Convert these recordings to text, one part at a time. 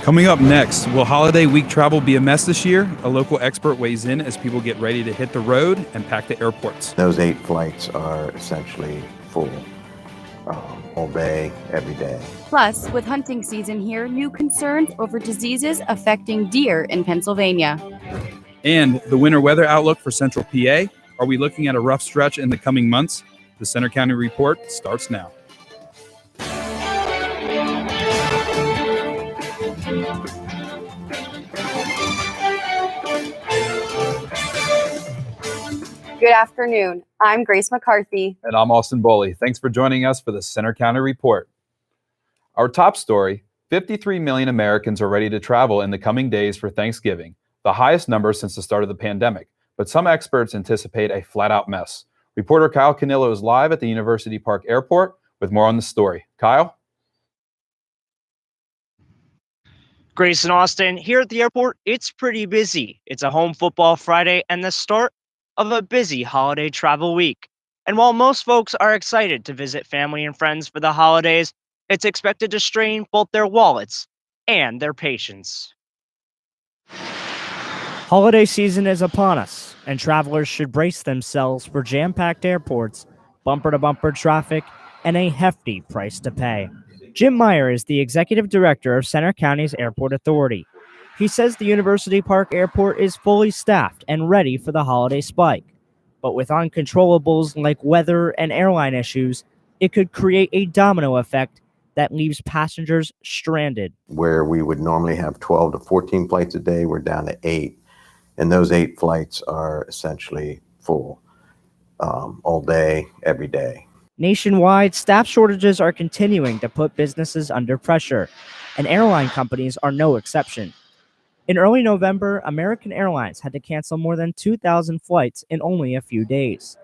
Coming up next, will holiday week travel be a mess this year? A local expert weighs in as people get ready to hit the road and pack the airports. Those 8 flights are essentially full all day, every day. Plus, with hunting season here, new concerns over diseases affecting deer in Pennsylvania. And the winter weather outlook for Central PA. Are we looking at a rough stretch in the coming months? The Center County Report starts now. Good afternoon. I'm Grace McCarthy. And I'm Austin Boley. Thanks for joining us for the Center County Report. Our top story, 53 million Americans are ready to travel in the coming days for Thanksgiving, the highest number since the start of the pandemic. But some experts anticipate a flat-out mess. Reporter Kyle Canillo is live at the University Park Airport with more on the story. Kyle? Grace and Austin, here at the airport, it's pretty busy. It's a home football Friday and the start of a busy holiday travel week. And while most folks are excited to visit family and friends for the holidays, it's expected to strain both their wallets and their patience. Holiday season is upon us, and travelers should brace themselves for jam-packed airports, bumper-to-bumper traffic, and a hefty price to pay. Jim Meyer is the executive director of Center County's Airport Authority. He says the University Park Airport is fully staffed and ready for the holiday spike. But with uncontrollables like weather and airline issues, it could create a domino effect that leaves passengers stranded. Where we would normally have 12 to 14 flights a day, we're down to 8. And those 8 flights are essentially full all day, every day. Nationwide, staff shortages are continuing to put businesses under pressure, and airline companies are no exception. In early November, American Airlines had to cancel more than 2,000 flights in only a few days.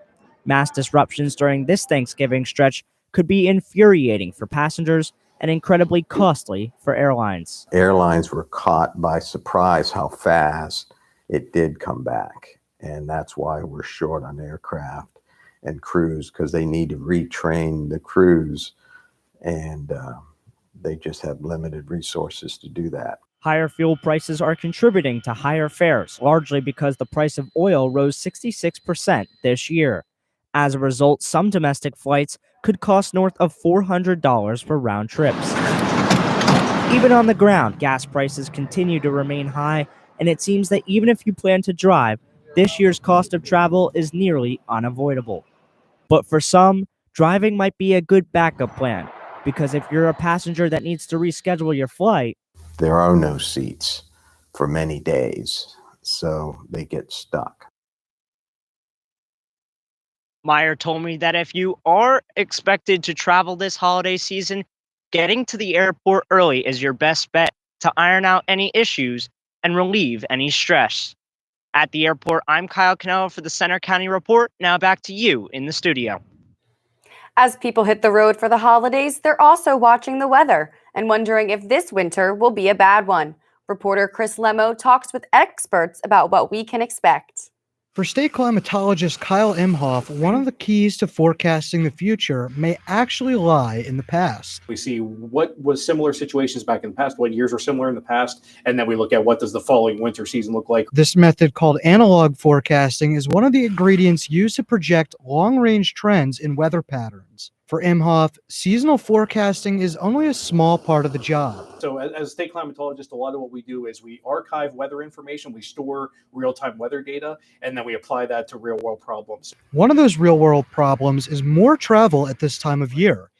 Mass disruptions during this Thanksgiving stretch could be infuriating for passengers and incredibly costly for airlines. Airlines were caught by surprise how fast it did come back. And that's why we're short on aircraft and crews, because they need to retrain the crews, and they just have limited resources to do that. Higher fuel prices are contributing to higher fares, largely because the price of oil rose 66% this year. As a result, some domestic flights could cost north of $400 for round trips. Even on the ground, gas prices continue to remain high, and it seems that even if you plan to drive, this year's cost of travel is nearly unavoidable. But for some, driving might be a good backup plan, because if you're a passenger that needs to reschedule your flight, there are no seats for many days, so they get stuck. Meyer told me that if you are expected to travel this holiday season, getting to the airport early is your best bet to iron out any issues and relieve any stress. At the airport, I'm Kyle Canello for the Center County Report. Now back to you in the studio. As people hit the road for the holidays, they're also watching the weather and wondering if this winter will be a bad one. Reporter Chris Lemo talks with experts about what we can expect. For state climatologist Kyle Imhoff, one of the keys to forecasting the future may actually lie in the past. We see what was similar situations back in the past, what years were similar in the past, and then we look at what does the following winter season look like. This method, called analog forecasting, is one of the ingredients used to project long-range trends in weather patterns. For Imhoff, seasonal forecasting is only a small part of the job. So as a state climatologist, a lot of what we do is we archive weather information, we store real-time weather data, and then we apply that to real-world problems. One of those real-world problems is more travel at this time of year.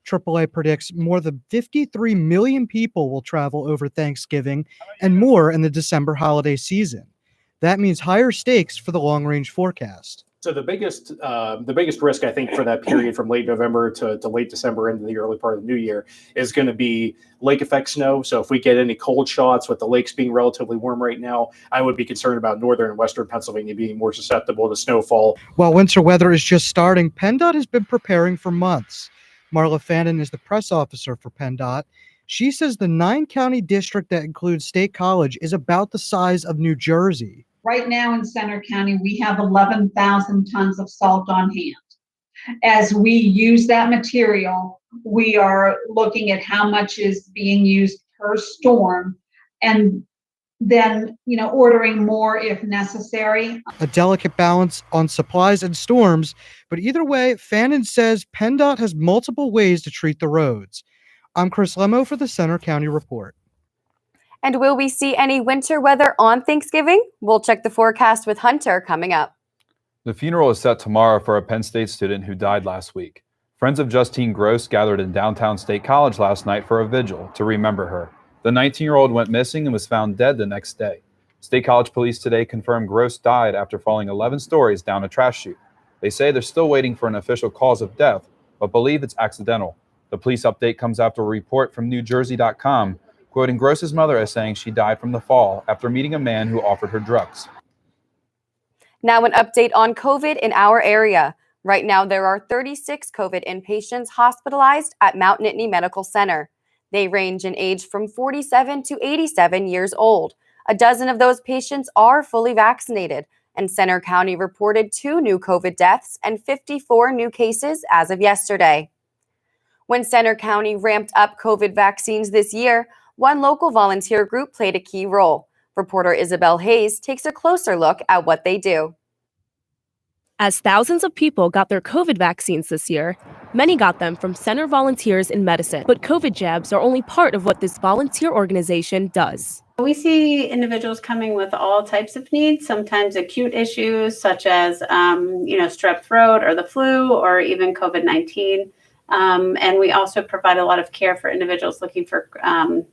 AAA predicts more than 53 million people will travel over Thanksgiving and more in the December holiday season. That means higher stakes for the long-range forecast. So the biggest risk, I think, for that period from late November to late December into the early part of the new year is going to be lake effect snow. So if we get any cold shots with the lakes being relatively warm right now, I would be concerned about northern and western Pennsylvania being more susceptible to snowfall. While winter weather is just starting, PennDOT has been preparing for months. Marla Fannin is the press officer for PennDOT. She says the 9-county district that includes State College is about the size of New Jersey. Right now in Center County, we have 11,000 tons of salt on hand. As we use that material, we are looking at how much is being used per storm and then, ordering more if necessary. A delicate balance on supplies and storms, but either way, Fannin says PennDOT has multiple ways to treat the roads. I'm Chris Lemo for the Center County Report. And will we see any winter weather on Thanksgiving? We'll check the forecast with Hunter coming up. The funeral is set tomorrow for a Penn State student who died last week. Friends of Justine Gross gathered in downtown State College last night for a vigil to remember her. The 19-year-old went missing and was found dead the next day. State College police today confirmed Gross died after falling 11 stories down a trash chute. They say they're still waiting for an official cause of death, but believe it's accidental. The police update comes after a report from NewJersey.com, quoting Gross's mother as saying she died from the fall after meeting a man who offered her drugs. Now an update on COVID in our area. Right now, there are 36 COVID inpatients hospitalized at Mount Nittany Medical Center. They range in age from 47 to 87 years old. A dozen of those patients are fully vaccinated, and Center County reported 2 new COVID deaths and 54 new cases as of yesterday. When Center County ramped up COVID vaccines this year, one local volunteer group played a key role. Reporter Isabel Hayes takes a closer look at what they do. As thousands of people got their COVID vaccines this year, many got them from Center Volunteers in Medicine. But COVID jabs are only part of what this volunteer organization does. We see individuals coming with all types of needs, sometimes acute issues such as, strep throat or the flu or even COVID-19. And we also provide a lot of care for individuals looking for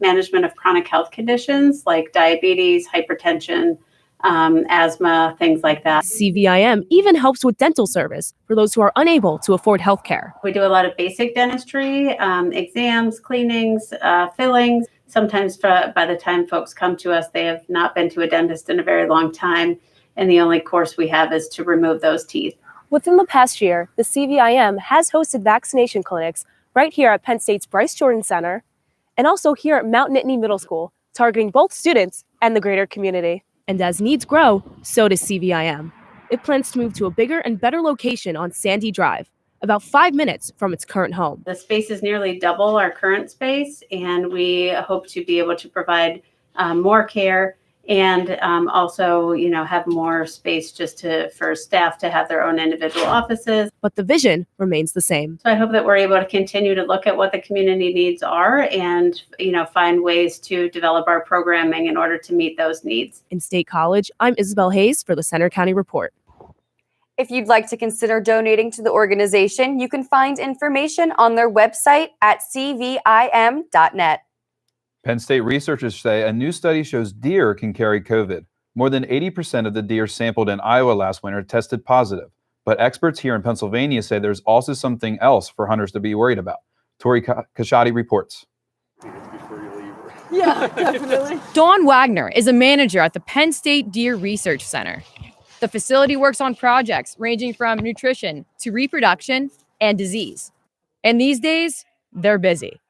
management of chronic health conditions like diabetes, hypertension, asthma, things like that. CVIM even helps with dental service for those who are unable to afford health care. We do a lot of basic dentistry, exams, cleanings, fillings. Sometimes by the time folks come to us, they have not been to a dentist in a very long time, and the only course we have is to remove those teeth. Within the past year, the CVIM has hosted vaccination clinics right here at Penn State's Bryce Jordan Center and also here at Mount Nittany Middle School, targeting both students and the greater community. And as needs grow, so does CVIM. It plans to move to a bigger and better location on Sandy Drive, about 5 minutes from its current home. The space is nearly double our current space, and we hope to be able to provide more care and also, have more space for staff to have their own individual offices. But the vision remains the same. So I hope that we're able to continue to look at what the community needs are and, find ways to develop our programming in order to meet those needs. In State College, I'm Isabel Hayes for the Center County Report. If you'd like to consider donating to the organization, you can find information on their website at cvim.net. Penn State researchers say a new study shows deer can carry COVID. More than 80% of the deer sampled in Iowa last winter tested positive. But experts here in Pennsylvania say there's also something else for hunters to be worried about. Tori Kashadi reports. Yeah, definitely. Dawn Wagner is a manager at the Penn State Deer Research Center. The facility works on projects ranging from nutrition to reproduction and disease. And these days, they're busy.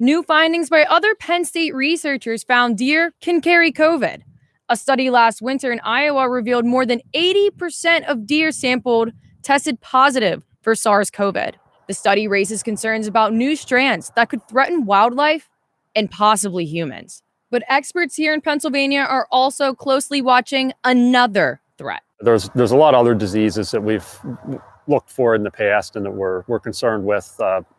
New findings by other Penn State researchers found deer can carry COVID. A study last winter in Iowa revealed more than 80% of deer sampled tested positive for SARS-CoV. The study raises concerns about new strands that could threaten wildlife and possibly humans. But experts here in Pennsylvania are also closely watching another threat. There's a lot of other diseases that we've looked for in the past and that we're concerned with.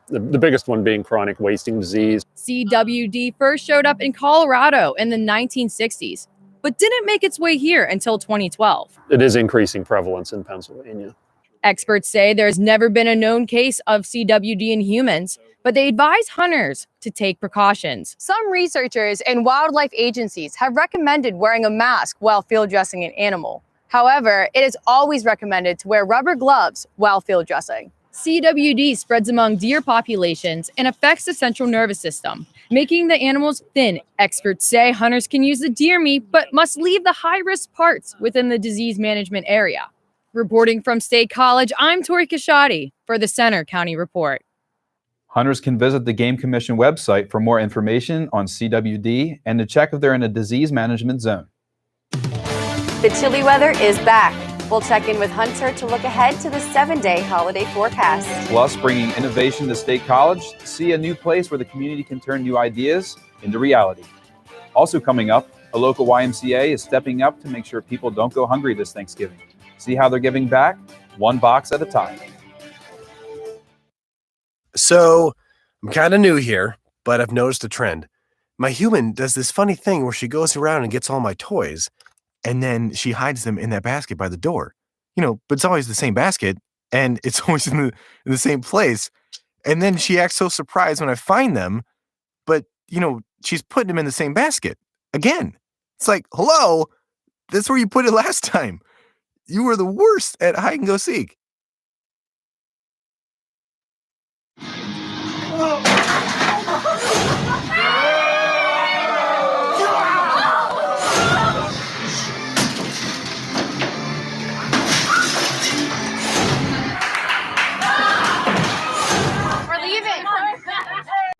The biggest one being chronic wasting disease. CWD first showed up in Colorado in the 1960s, but didn't make its way here until 2012. It is increasing prevalence in Pennsylvania. Experts say there's never been a known case of CWD in humans, but they advise hunters to take precautions. Some researchers and wildlife agencies have recommended wearing a mask while field dressing an animal. However, it is always recommended to wear rubber gloves while field dressing. CWD spreads among deer populations and affects the central nervous system, making the animals thin. Experts say hunters can use the deer meat, but must leave the high-risk parts within the disease management area. Reporting from State College, I'm Tori Kashadi for the Center County Report. Hunters can visit the Game Commission website for more information on CWD and to check if they're in a disease management zone. The chilly weather is back. We'll check in with Hunter to look ahead to the 7-day holiday forecast. Plus, bringing innovation to State College, see a new place where the community can turn new ideas into reality. Also coming up, a local YMCA is stepping up to make sure people don't go hungry this Thanksgiving. See how they're giving back? One box at a time. So, I'm kind of new here, but I've noticed a trend. My human does this funny thing where she goes around and gets all my toys, and then she hides them in that basket by the door. But it's always the same basket, and it's always in the same place. And then she acts so surprised when I find them, but, she's putting them in the same basket again. It's like, hello, that's where you put it last time. You were the worst at hide and go seek.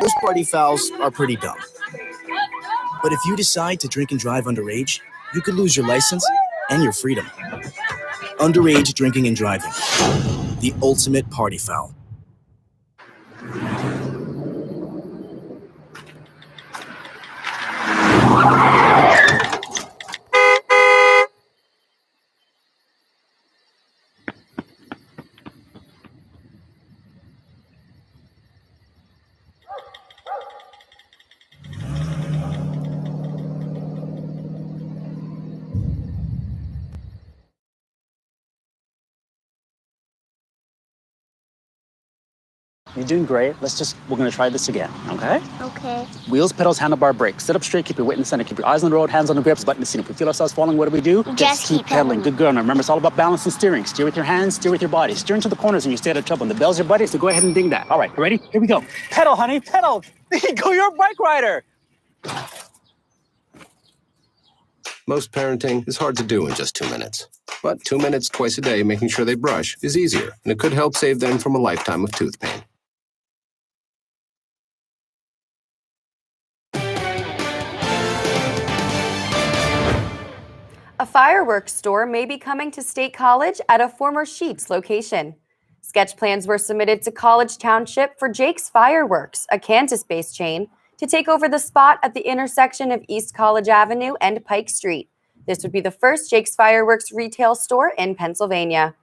Most party fouls are pretty dumb. But if you decide to drink and drive underage, you could lose your license and your freedom. Underage drinking and driving. The ultimate party foul. You're doing great. We're gonna try this again, okay? Okay. Wheels, pedals, handlebar, brakes. Sit up straight, keep your weight in the center, keep your eyes on the road, hands on the grips, button the seat. If we feel ourselves falling, what do? Just keep pedaling. Good girl. Now remember, it's all about balance and steering. Steer with your hands, steer with your body. Steer into the corners and you stay out of trouble. And the bell's your buddy, so go ahead and ding that. All right, ready? Here we go. Pedal, honey, pedal. There you go, you're a bike rider. Most parenting is hard to do in just 2 minutes. But 2 minutes twice a day making sure they brush is easier, and it could help save them from a lifetime of tooth pain. A fireworks store may be coming to State College at a former Sheetz location. Sketch plans were submitted to College Township for Jake's Fireworks, a Kansas-based chain, to take over the spot at the intersection of East College Avenue and Pike Street. This would be the first Jake's Fireworks retail store in Pennsylvania.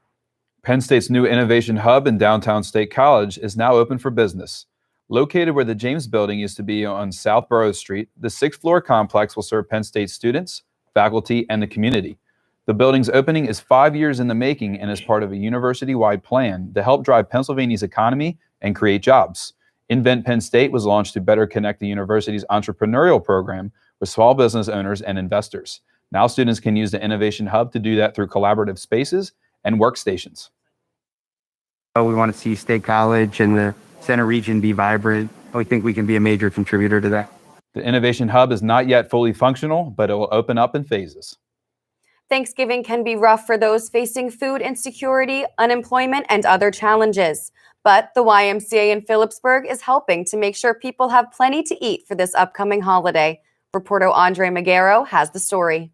Penn State's new innovation hub in downtown State College is now open for business. Located where the James Building used to be on South Burroughs Street, the 6th-floor complex will serve Penn State students, faculty, and the community. The building's opening is 5 years in the making and is part of a university-wide plan to help drive Pennsylvania's economy and create jobs. Invent Penn State was launched to better connect the university's entrepreneurial program with small business owners and investors. Now students can use the Innovation Hub to do that through collaborative spaces and workstations. We want to see State College and the center region be vibrant. We think we can be a major contributor to that. The Innovation Hub is not yet fully functional, but it will open up in phases. Thanksgiving can be rough for those facing food insecurity, unemployment, and other challenges. But the YMCA in Phillipsburg is helping to make sure people have plenty to eat for this upcoming holiday. Reporter Andre Magaro has the story.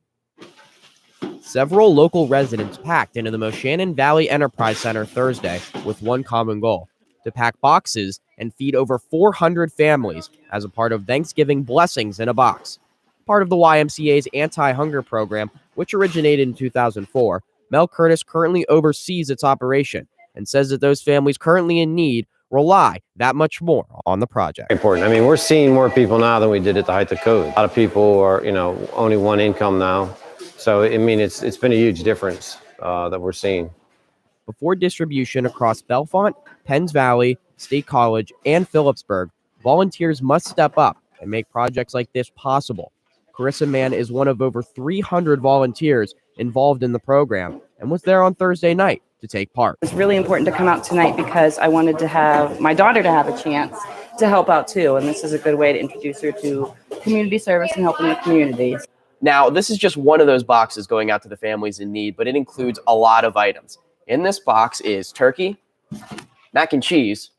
Several local residents packed into the Moshannon Valley Enterprise Center Thursday with one common goal: to pack boxes and feed over 400 families as a part of Thanksgiving Blessings in a Box. Part of the YMCA's anti-hunger program, which originated in 2004, Mel Curtis currently oversees its operation and says that those families currently in need rely that much more on the project. Important. I mean, we're seeing more people now than we did at the height of COVID. A lot of people are, only one income now. So, I mean, it's been a huge difference that we're seeing. Before distribution across Bellefonte, Penns Valley, State College, and Phillipsburg, volunteers must step up and make projects like this possible. Carissa Mann is one of over 300 volunteers involved in the program and was there on Thursday night to take part. It's really important to come out tonight because I wanted to have my daughter to have a chance to help out too, and this is a good way to introduce her to community service and helping the community. Now, this is just one of those boxes going out to the families in need, but it includes a lot of items. In this box is turkey, mac and cheese,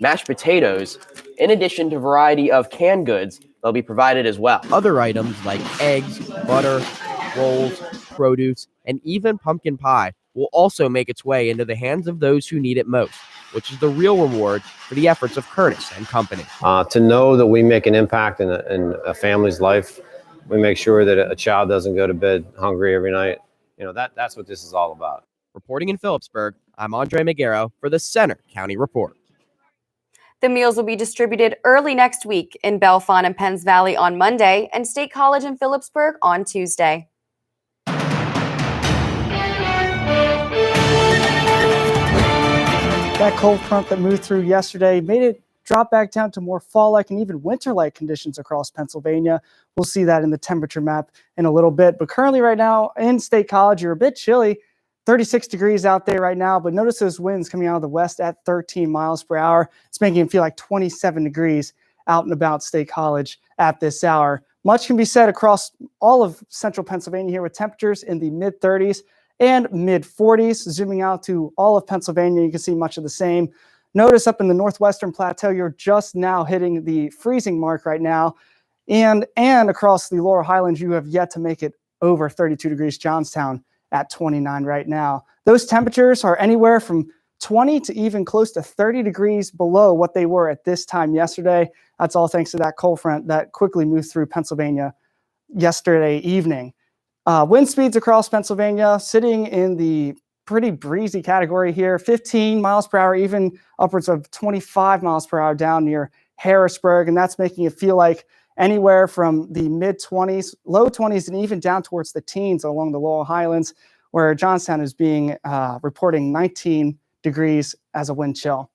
mashed potatoes, in addition to a variety of canned goods that'll be provided as well. Other items like eggs, butter, rolls, produce, and even pumpkin pie will also make its way into the hands of those who need it most, which is the real reward for the efforts of Curtis and company. To know that we make an impact in a family's life, we make sure that a child doesn't go to bed hungry every night. That's what this is all about. Reporting in Phillipsburg, I'm Andre Magaro for the Center County Report. The meals will be distributed early next week in Bellefonte and Penns Valley on Monday and State College in Phillipsburg on Tuesday. That cold front that moved through yesterday made it drop back down to more fall-like and even winter-like conditions across Pennsylvania. We'll see that in the temperature map in a little bit. But currently right now in State College, you're a bit chilly. 36 degrees out there right now, but notice those winds coming out of the west at 13 miles per hour. It's making it feel like 27 degrees out and about State College at this hour. Much can be said across all of central Pennsylvania here with temperatures in the mid-30s and mid-40s. Zooming out to all of Pennsylvania, you can see much of the same. Notice up in the northwestern plateau, you're just now hitting the freezing mark right now. And across the Laurel Highlands, you have yet to make it over 32 degrees. Johnstown at 29 right now. Those temperatures are anywhere from 20 to even close to 30 degrees below what they were at this time yesterday. That's all thanks to that cold front that quickly moved through Pennsylvania yesterday evening. Wind speeds across Pennsylvania sitting in the pretty breezy category here, 15 miles per hour, even upwards of 25 miles per hour down near Harrisburg. And that's making it feel like anywhere from the mid-20s, low 20s, and even down towards the teens along the Laurel Highlands, where Johnstown is being reporting 19 degrees as a wind chill.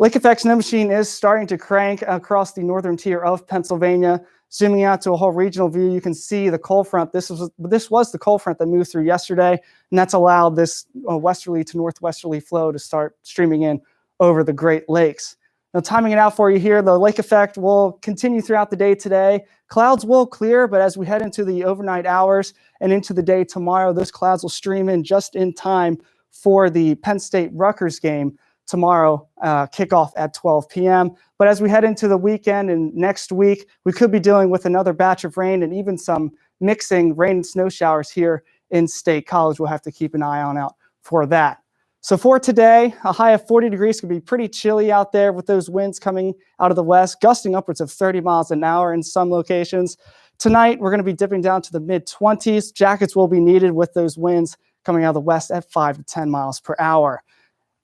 Lake effect snow machine is starting to crank across the northern tier of Pennsylvania. Zooming out to a whole regional view, you can see the cold front. This was the cold front that moved through yesterday, and that's allowed this westerly to northwesterly flow to start streaming in over the Great Lakes. Now, timing it out for you here, the lake effect will continue throughout the day today. Clouds will clear, but as we head into the overnight hours and into the day tomorrow, those clouds will stream in just in time for the Penn State Rutgers game tomorrow, kickoff at 12 p.m. But as we head into the weekend and next week, we could be dealing with another batch of rain and even some mixing rain and snow showers here in State College. We'll have to keep an eye out for that. So for today, a high of 40 degrees could be pretty chilly out there with those winds coming out of the west, gusting upwards of 30 miles an hour in some locations. Tonight, we're going to be dipping down to the mid-20s. Jackets will be needed with those winds coming out of the west at 5 to 10 miles per hour.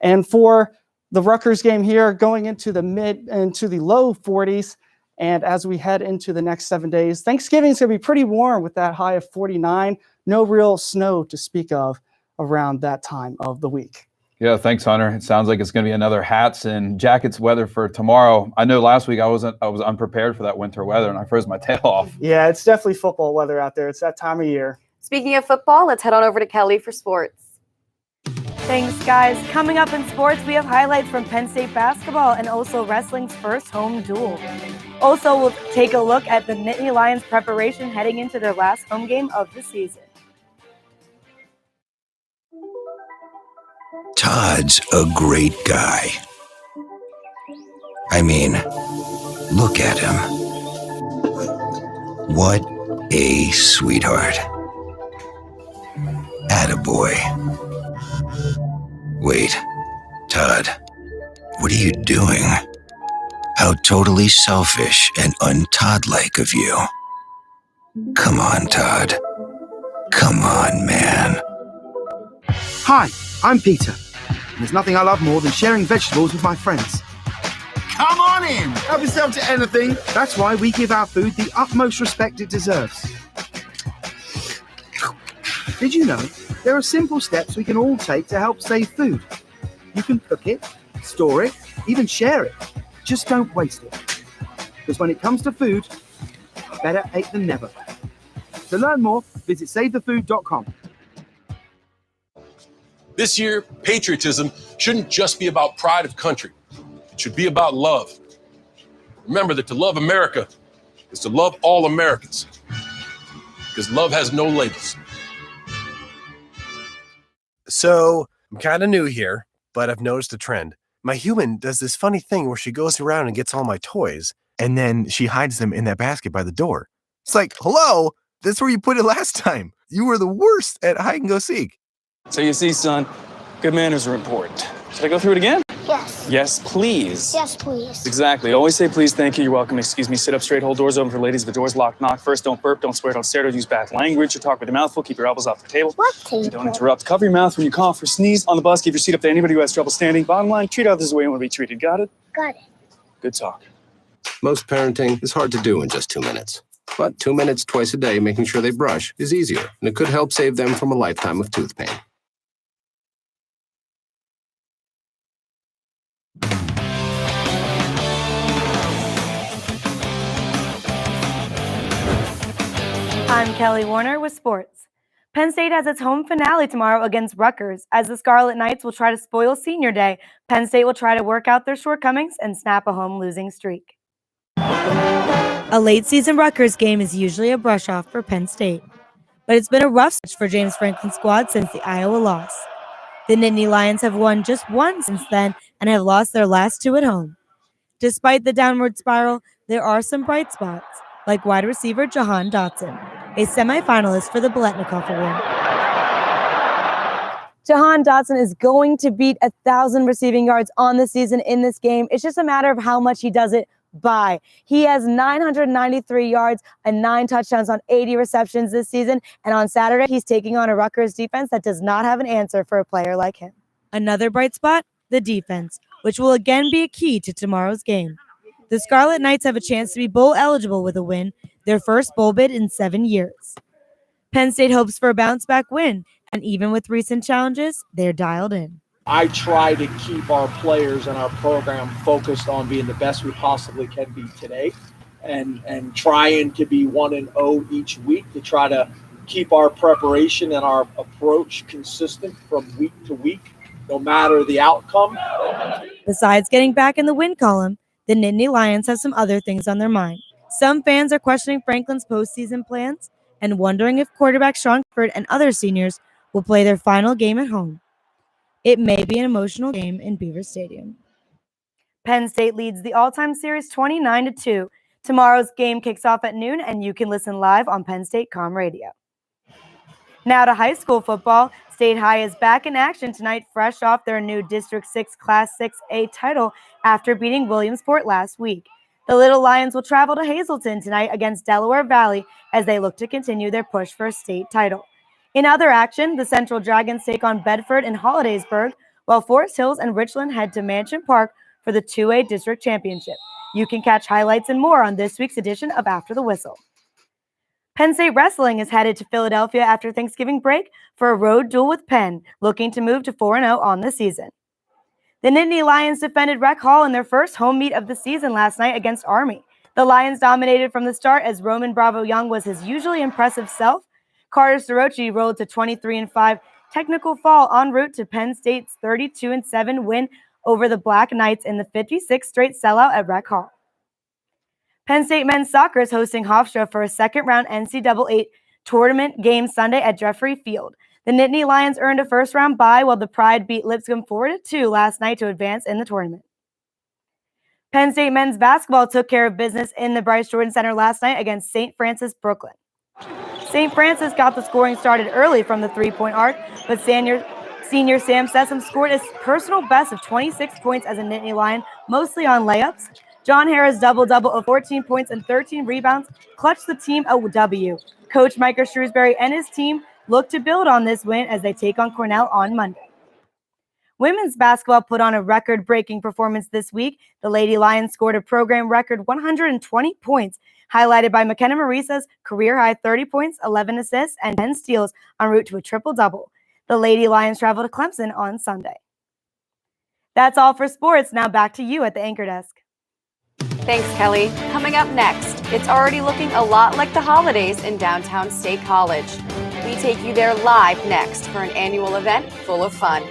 And for the Rutgers game here, going into the low 40s. And as we head into the next 7 days, Thanksgiving is going to be pretty warm with that high of 49. No real snow to speak of around that time of the week. Yeah, thanks, Hunter. It sounds like it's going to be another hats and jackets weather for tomorrow. I know last week I was unprepared for that winter weather and I froze my tail off. Yeah, it's definitely football weather out there. It's that time of year. Speaking of football, let's head on over to Kelly for sports. Thanks, guys. Coming up in sports, we have highlights from Penn State basketball and also wrestling's first home duel. Also, we'll take a look at the Nittany Lions preparation heading into their last home game of the season. Todd's a great guy. I mean, look at him. What a sweetheart. Attaboy. Wait, Todd, what are you doing? How totally selfish and un-Todd-like of you. Come on, Todd. Come on, man. Hi, I'm Peter. There's nothing I love more than sharing vegetables with my friends. Come on in! Help yourself to anything. That's why we give our food the utmost respect it deserves. Did you know there are simple steps we can all take to help save food? You can cook it, store it, even share it. Just don't waste it. Because when it comes to food, better ate than never. To learn more, visit SaveTheFood.com. This year, patriotism shouldn't just be about pride of country. It should be about love. Remember that to love America is to love all Americans. Because love has no labels. So, I'm kind of new here, but I've noticed a trend. My human does this funny thing where she goes around and gets all my toys, and then she hides them in that basket by the door. It's like, hello, that's where you put it last time. You were the worst at hide and go seek. So you see, son, good manners are important. Should I go through it again? Yes. Yes, please. Yes, please. Exactly. Always say please, thank you, you're welcome, excuse me, sit up straight, hold doors open for ladies. If the door's locked, knock first, don't burp, don't swear, don't stare, don't use bad language, or talk with your mouth full, keep your elbows off the table. What table? Don't interrupt. Cover your mouth when you cough or sneeze. On the bus, give your seat up to anybody who has trouble standing. Bottom line, treat others the way you want to be treated. Got it? Got it. Good talk. Most parenting is hard to do in just 2 minutes. But 2 minutes twice a day making sure they brush is easier, and it could help save them from a lifetime of tooth pain. I'm Kelly Warner with sports. Penn State has its home finale tomorrow against Rutgers. As the Scarlet Knights will try to spoil Senior Day, Penn State will try to work out their shortcomings and snap a home losing streak. A late-season Rutgers game is usually a brush-off for Penn State, but it's been a rough stretch for James Franklin's squad since the Iowa loss. The Nittany Lions have won just one since then and have lost their last two at home. Despite the downward spiral, there are some bright spots, like wide receiver Jahan Dotson, a semifinalist for the Biletnikoff Award. Jahan Dotson is going to beat 1,000 receiving yards on the season in this game. It's just a matter of how much he does it by. He has 993 yards and 9 touchdowns on 80 receptions this season, and on Saturday, he's taking on a Rutgers defense that does not have an answer for a player like him. Another bright spot, the defense, which will again be a key to tomorrow's game. The Scarlet Knights have a chance to be bowl eligible with a win, their first bowl bid in 7 years. Penn State hopes for a bounce-back win, and even with recent challenges, they're dialed in. I try to keep our players and our program focused on being the best we possibly can be today, and trying to be 1-0 each week to try to keep our preparation and our approach consistent from week to week, no matter the outcome. Besides getting back in the win column, the Nittany Lions have some other things on their mind. Some fans are questioning Franklin's postseason plans and wondering if quarterback Sean Clifford and other seniors will play their final game at home. It may be an emotional game in Beaver Stadium. Penn State leads the all-time series 29-2. Tomorrow's game kicks off at noon, and you can listen live on Penn State Comm Radio. Now to high school football. State High is back in action tonight, fresh off their new District 6 Class 6A title after beating Williamsport last week. The Little Lions will travel to Hazleton tonight against Delaware Valley as they look to continue their push for a state title. In other action, the Central Dragons take on Bedford and Hollidaysburg, while Forest Hills and Richland head to Mansion Park for the 2A District Championship. You can catch highlights and more on this week's edition of After the Whistle. Penn State Wrestling is headed to Philadelphia after Thanksgiving break for a road duel with Penn, looking to move to 4-0 on the season. The Nittany Lions defended Rec Hall in their first home meet of the season last night against Army. The Lions dominated from the start as Roman Bravo Young was his usually impressive self. Carter Sorochi rolled to 23-5 technical fall en route to Penn State's 32-7 win over the Black Knights in the 56th straight sellout at Rec Hall. Penn State men's soccer is hosting Hofstra for a second-round NCAA tournament game Sunday at Jeffrey Field. The Nittany Lions earned a first-round bye while the Pride beat Lipscomb 4-2 last night to advance in the tournament. Penn State men's basketball took care of business in the Bryce Jordan Center last night against St. Francis Brooklyn. St. Francis got the scoring started early from the three-point arc, but senior Sam Sessom scored his personal best of 26 points as a Nittany Lion, mostly on layups. John Harris' double-double of 14 points and 13 rebounds clutched the team a W. Coach Micah Shrewsbury and his team look to build on this win as they take on Cornell on Monday. Women's basketball put on a record-breaking performance this week. The Lady Lions scored a program record 120 points, highlighted by McKenna Marisa's career-high 30 points, 11 assists, and 10 steals en route to a triple-double. The Lady Lions travel to Clemson on Sunday. That's all for sports. Now back to you at the anchor desk. Thanks, Kelly. Coming up next, it's already looking a lot like the holidays in downtown State College. We take you there live next for an annual event full of fun.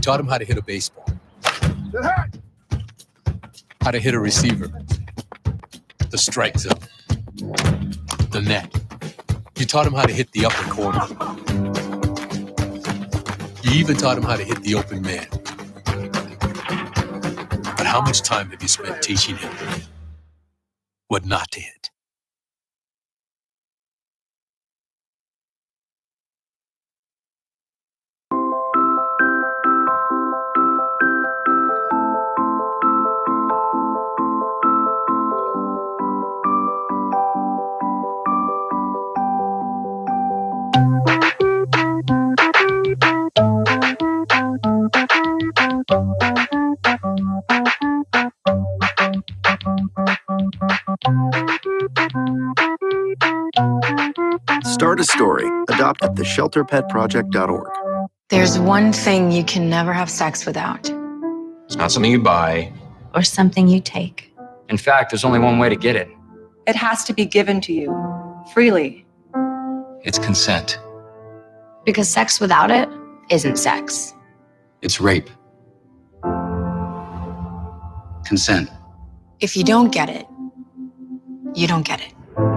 taught him how to hit a baseball, how to hit a receiver, the strike zone, the net. You taught him how to hit the upper corner. You even taught him how to hit the open man. But how much time have you spent teaching him what not to hit? Start a story. Adopt at theshelterpetproject.org. There's one thing you can never have sex without. It's not something you buy. Or something you take. In fact, there's only one way to get it. It has to be given to you, freely. It's consent. Because sex without it isn't sex. It's rape. Consent. If you don't get it, you don't get it.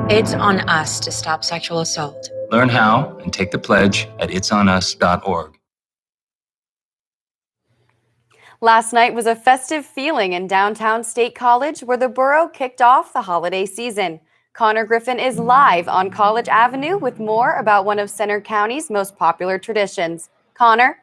It's on us to stop sexual assault. Learn how and take the pledge at itsonus.org. Last night was a festive feeling in downtown State College where the borough kicked off the holiday season. Connor Griffin is live on College Avenue with more about one of Center County's most popular traditions. Connor?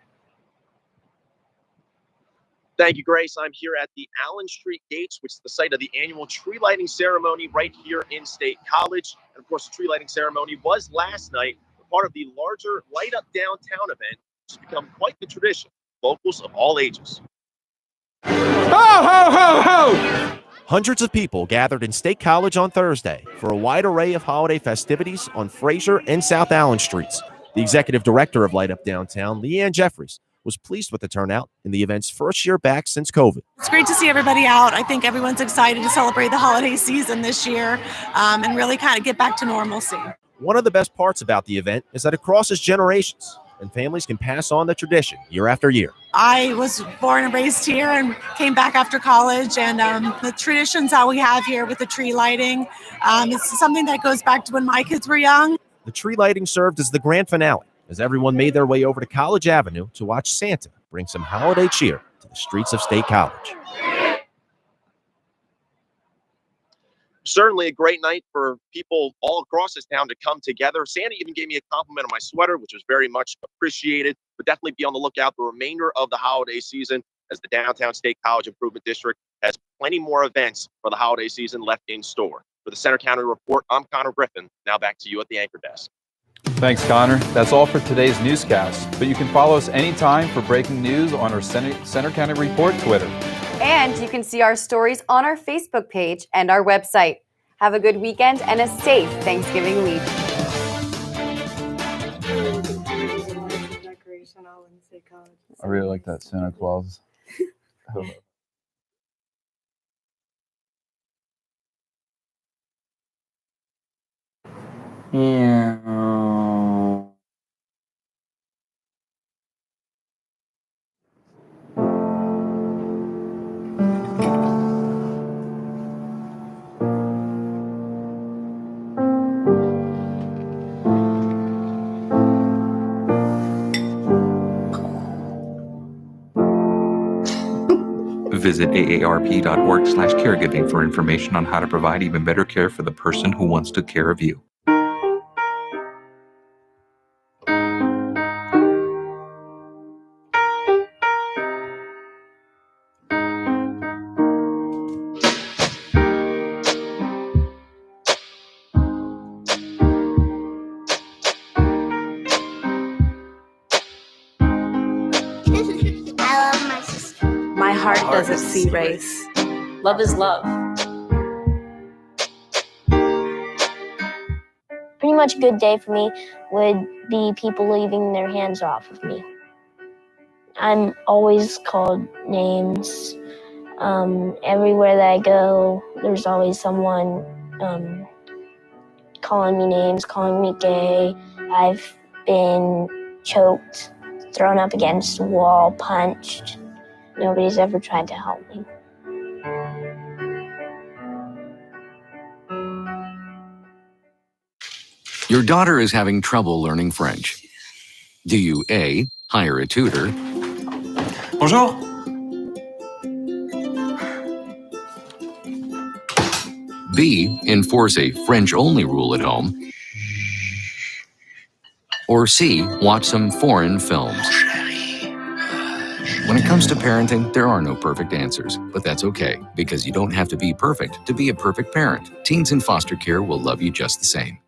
Thank you, Grace. I'm here at the Allen Street Gates, which is the site of the annual tree lighting ceremony right here in State College. And of course, the tree lighting ceremony was last night, part of the larger Light Up Downtown event, which has become quite the tradition. Locals of all ages. Ho, ho, ho, ho! Hundreds of people gathered in State College on Thursday for a wide array of holiday festivities on Fraser and South Allen Streets. The executive director of Light Up Downtown, Leanne Jeffries, was pleased with the turnout in the event's first year back since COVID. It's great to see everybody out. I think everyone's excited to celebrate the holiday season this year and really kind of get back to normalcy. One of the best parts about the event is that it crosses generations and families can pass on the tradition year after year. I was born and raised here and came back after college, and the traditions that we have here with the tree lighting, it's something that goes back to when my kids were young. The tree lighting served as the grand finale as everyone made their way over to College Avenue to watch Santa bring some holiday cheer to the streets of State College. Certainly a great night for people all across this town to come together. Santa even gave me a compliment on my sweater, which was very much appreciated. But definitely be on the lookout the remainder of the holiday season, as the Downtown State College Improvement District has plenty more events for the holiday season left in store. For the Center County Report, I'm Connor Griffin. Now back to you at the anchor desk. Thanks, Connor. That's all for today's newscast. But you can follow us anytime for breaking news on our Center County Report Twitter. And you can see our stories on our Facebook page and our website. Have a good weekend and a safe Thanksgiving week. I really like that Santa Claus. Yeah. Visit aarp.org/caregiving for information on how to provide even better care for the person who wants to care of you. My heart doesn't see race. Love is love. Pretty much a good day for me would be people leaving their hands off of me. I'm always called names. Everywhere that I go, there's always someone calling me names, calling me gay. I've been choked thrown up against the wall, punched. Nobody's ever tried to help me. Your daughter is having trouble learning French. Do you A, hire a tutor? Bonjour. B, enforce a French-only rule at home? Or C, watch some foreign films? When it comes to parenting, there are no perfect answers, but that's okay, because you don't have to be perfect to be a perfect parent. Teens in foster care will love you just the same.